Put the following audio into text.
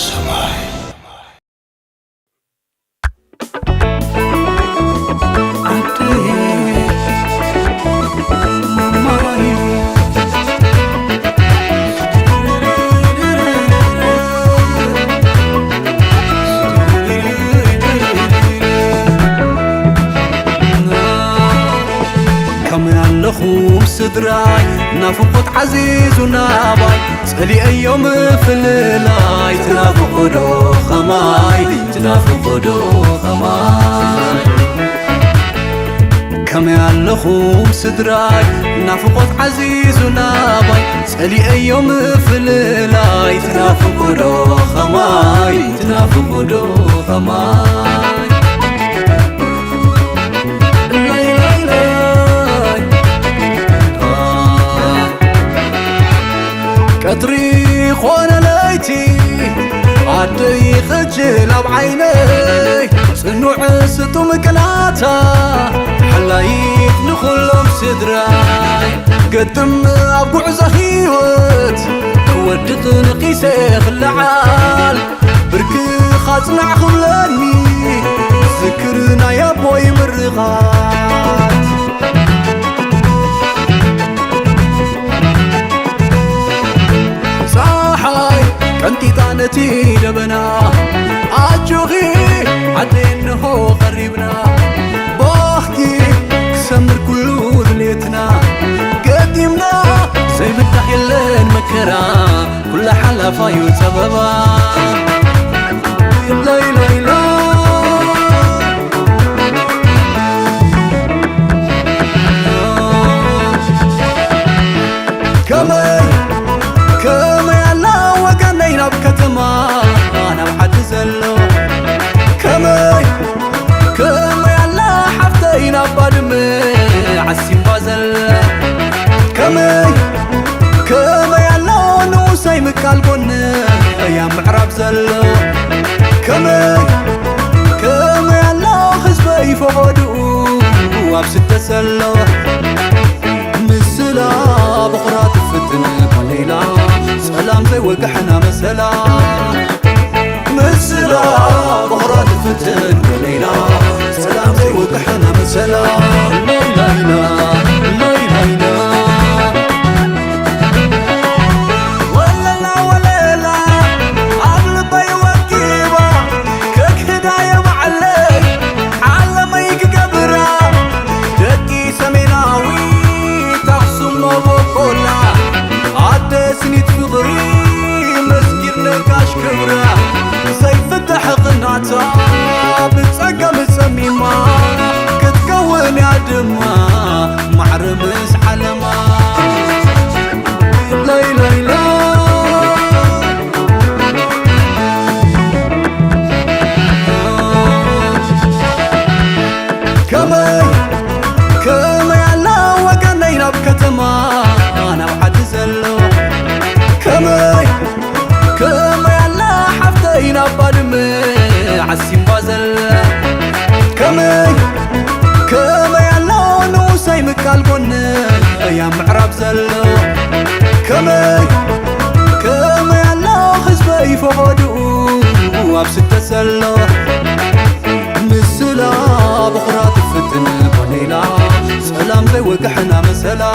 ሰማይ لخوم سدراي نافقت عزيز وناباي صلي أيوم في الليل تنافق دو خماي تنافق دو خماي كم يالخوم سدراي نافقت عزيز وناباي صلي أيوم في الليل تنافق دو خماي تنافق دو خماي قطري خونا ليتي عدي خجل بعيني صنوع ستو مكلاتا حلايت نخلهم سدراي قدم أبقع زهيوت ودت نقيسي خلعال بركي خاصنع خلاني ذكرنا يا بوي مرغات كنتي طانتي لبنا عجوغي عدينه قريبنا باختي سمر كله ليتنا قديمنا زي متحيلين مكرا كل حلفة يتسببا لا لا لا بكتما أنا بحد زلو كمي يلا حفتينا بدمي عالسين بازل كمي يلا نوسي مكالبون يا معرب زلو كمي يلا خزبي فوقدو وابست سلو مسلا بقرات الفتن قليلا سلام زي وقحنا مسلا مسلا بقرات الفتن قليلا سلام زي وقحنا مسلا لا لا لا سنيت فضري مسكير نقاش كبرة سيفتح قناتا بتسقى مسميما كتكون يا دما معرمس حلما لا لا لا كمي يلا وقنينا بكتما أنا بحد زلو كمي يلا حفتينا بدمي عالسين بازل كمي يلا نوسي مكالبون يا معرب زلو كمي يلا خزبي فوقدو وابست سلو مسلا بقرات الفتن قليلا سلام زي وقحنا مسلا